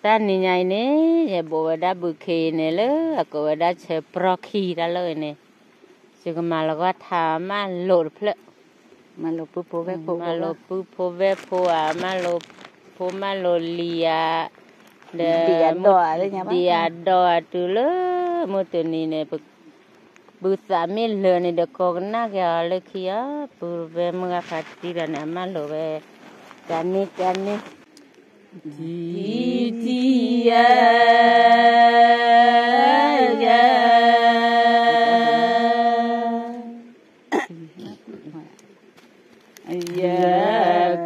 ta ni nhảy nè giờ bộ đã bự khỉ nè lỡ cô đã chơi pro khỉ đã lời nè chứ mà là có thà mà lột phật mà lột pu ve pu mà lột pu ve pu à mà lột lìa địa đỏ từ lỡ một từ này nè bự sa mi lỡ nè được con na cái lỡ kia pu ve mga phát đi nè mà lột ve cani Ti ya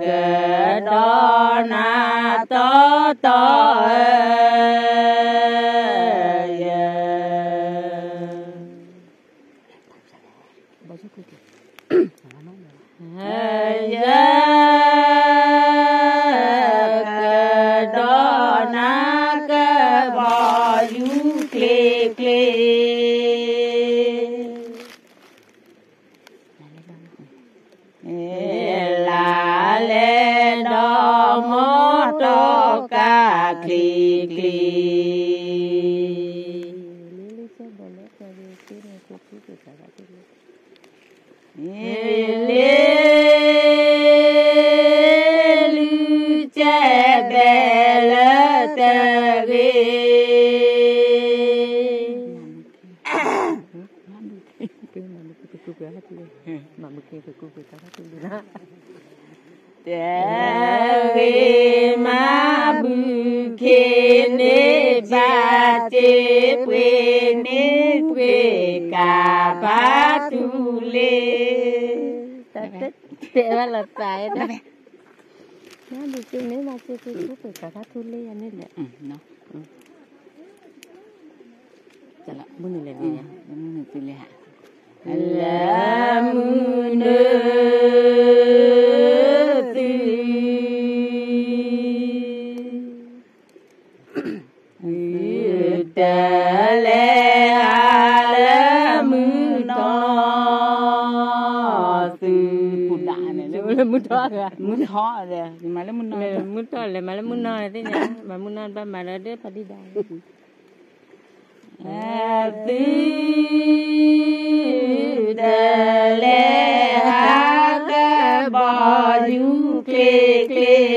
ke do na to ma bu ke ne ba te pwe ka ba tu le te va la sai đó nó đi chung nếu mà chơi pwe ka ba tu le anh nè nó chả là muốn này nè muốn tu le la mun muốn ho rồi mà lấy muốn nói muốn to là mà lấy muốn nói thế nhá mà muốn nói ba mà nó đứa phải đi đâu tư đà lê ha ca bò du kê kê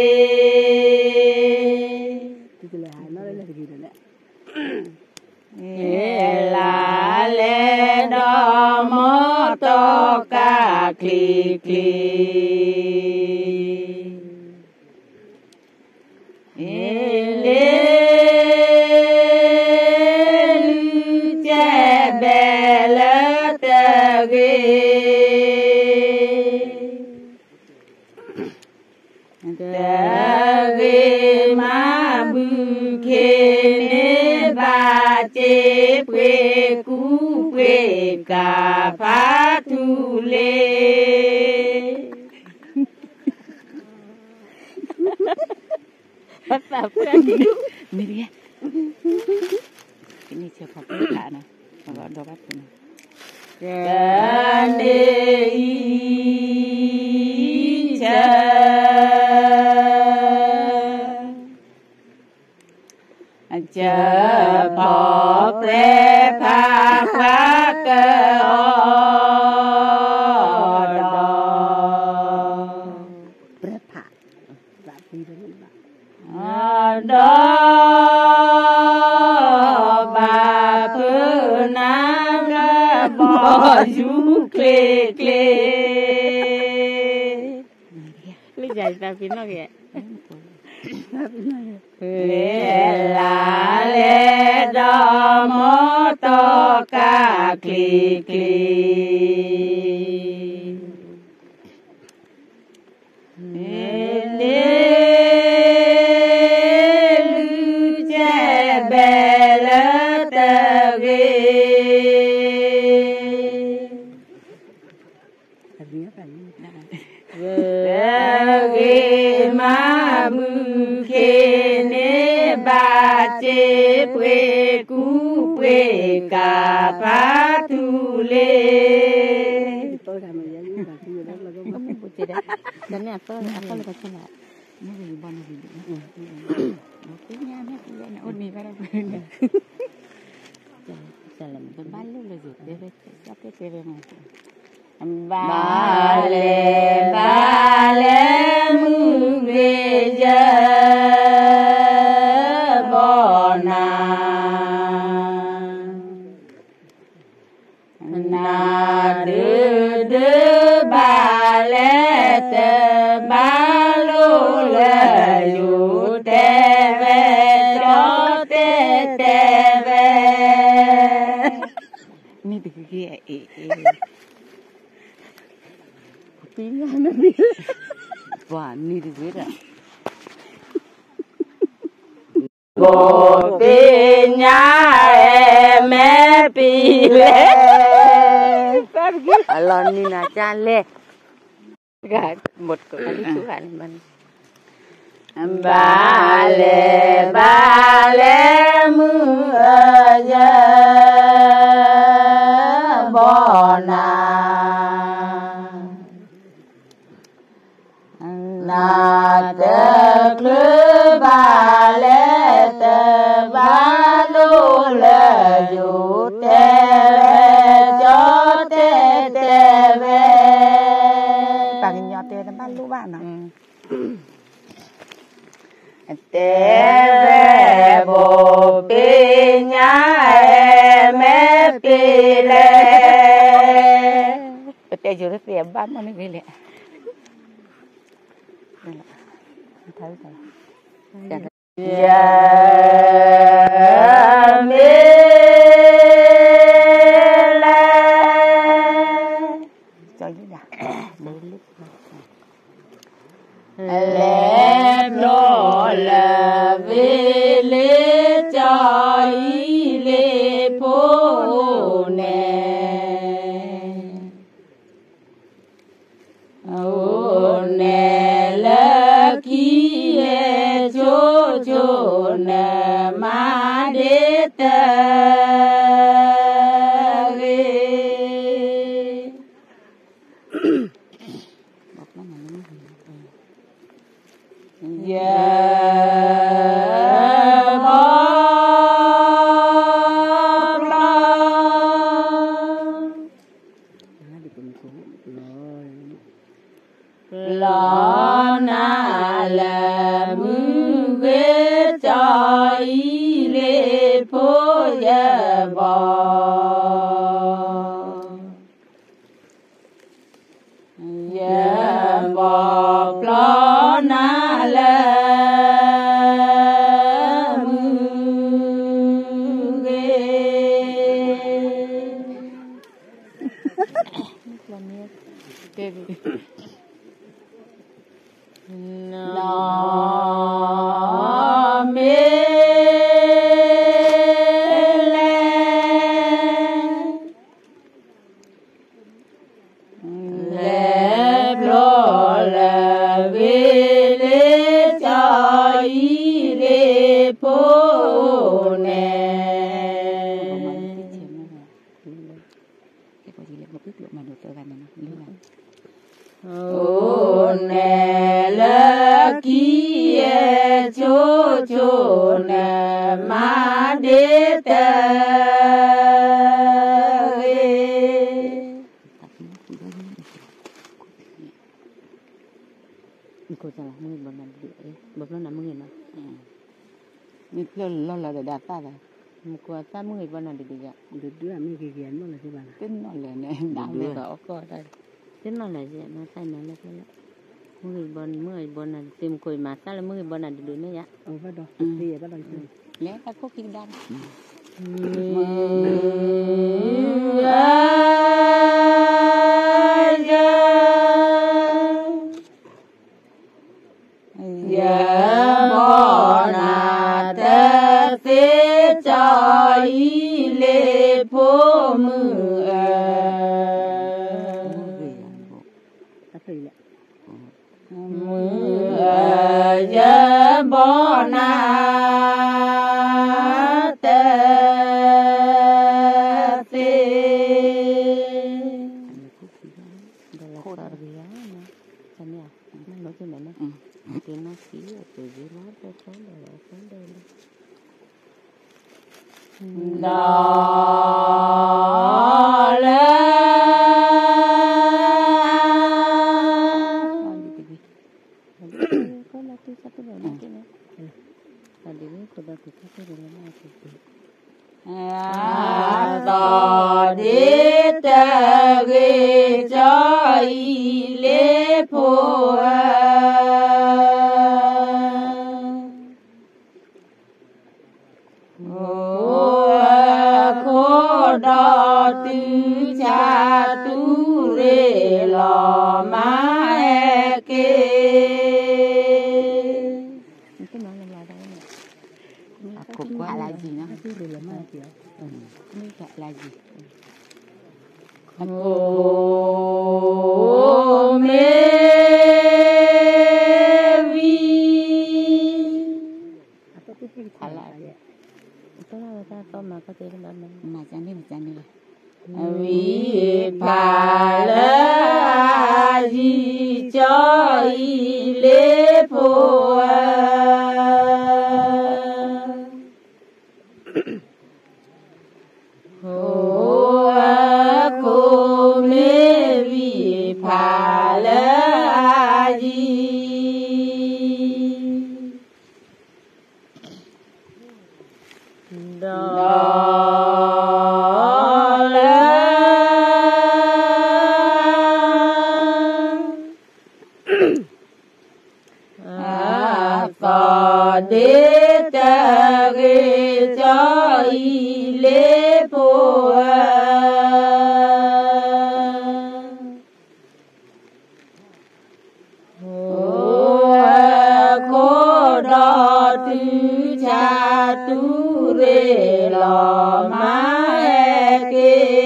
la lê đo mô tô ca kli kli Cà phá thu lê bắt vào cái gì đi đi cái này chưa học cái cả này mà gọi đồ bắt này can đê cha cha bỏ pre pha pha cơ đó bà phơ na ga bò du kle kle lấy dài ra phía nó kìa la le do mo to ka kli kli ma bu khe ne ba che pwe ku pwe ka pa tu le tôi làm gì vậy bà kia đó là có một chị đấy đến nhà tôi là có là nó gì bon gì nữa cái nha ôn mi vào đâu giờ là mình bán lúc là gì thế đấy sắp cái về mà ba lê mương về giờ bò na đưa ba lê tê ba lô lê yu tê về cho tê về ni từ kia tiếng nó biết và ni từ dưới à bộ pì nhà mẹ pì lê lon ni na cha lê gà một cái đi chú hẳn mình ba lê mưa giờ bò na tê khứ ba lê tê ba lô lê dù tê cho tê tê về bà cái nhỏ tê nó bán lũ bạn nào tê về bộ pì nhà mẹ pì lê tê chú rất đẹp bán mà nó về lẹ thấy rồi mê lê cho như nào đấy lúc lê lô lê vi lê cho y lê phố nè ô nè lê kia chỗ nè ma đế tê lo na là mưa ghé cho y lê phố giờ bò giờ bò lo na là mưa ghé nó mê lê lô lê vi lê cho y lê phố nè ô nè lê kia chỗ nè ma đế tê cô cho là mười bọn này bọn nó là mười mà như lo là để đạt ta rồi một quả ta mười bọn này được vậy được đứa mười cái gì nó là cái bàn cái nó là này đang để có coi đây cái nó là gì nó sai nó là cái mười bọn này tìm coi mà sao là mười bọn này được nữa vậy bắt đầu thì bắt đầu lẽ ta có kinh đăng giờ bò na tê tê cho y lê phố mưa giờ bò na tê tê cái nó xí ở từ dưới nó tới đây là tới đây tò đi ta ghê cho y lê phô khô đo tư cha tu rê lò má kê cục quả là gì nó không biết là gì ô mê vi thả lại tôi là ta to mà có thể mà chán đi vi bà la di cho y lê phô cô mê vi bà la di đế ta ghê cho y lê phô khô đo tư cha tu rê lò má kê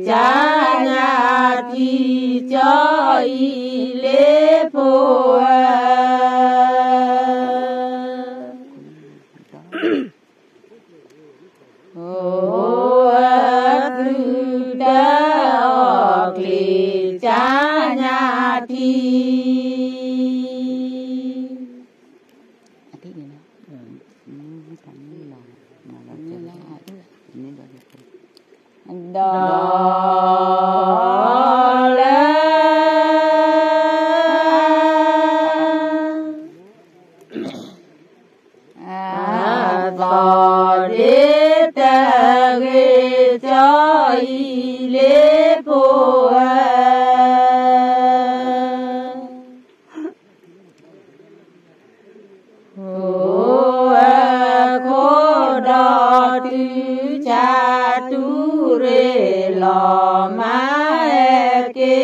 cha nhà thì cho y lê phô tư đa kli cha nhà thì tò đế ta ghê cho y lê phô khô đo tư cha tu rê lò má kê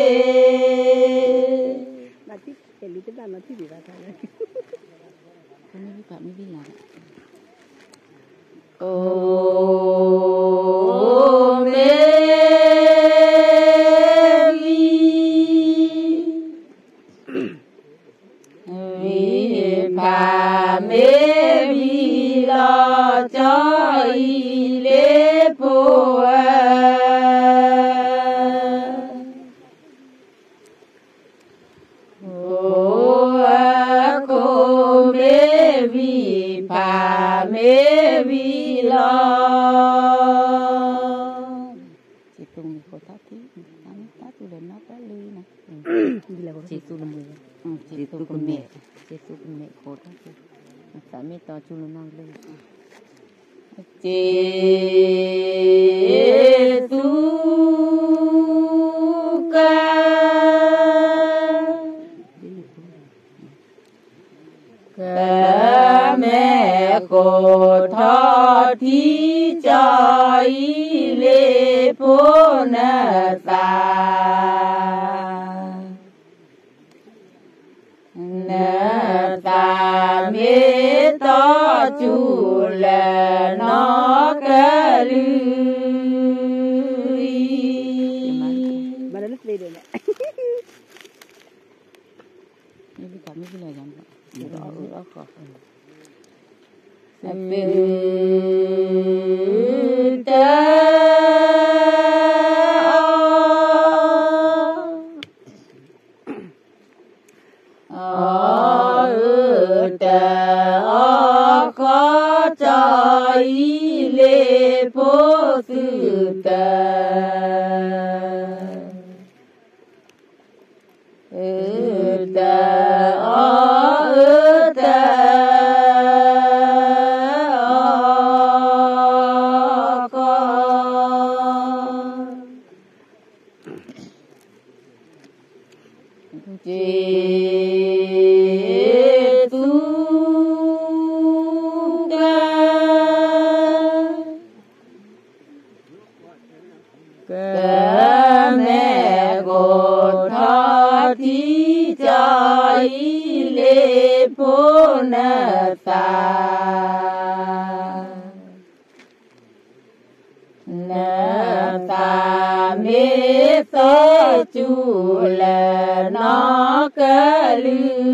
ô mê vi bà mê vi lo cho y lê phô cô mê vi bà mê vi lo chị tung có tát tí tát tu lên nó tát ly nè chị tu là mười chị tu con mẹ khổ tát tu tại mẹ to chu nó lên chị tu ca mẹ cô thọ thi cho y lê phô na ta mê to chu là nó ca lư นี่พี่ทำไม่เป็นไรจังđó có có cho ý lệ phố sư tờ mẹ cô thọ thi cho ý lệ phố nà ta mê sơ chu là nó cơ lư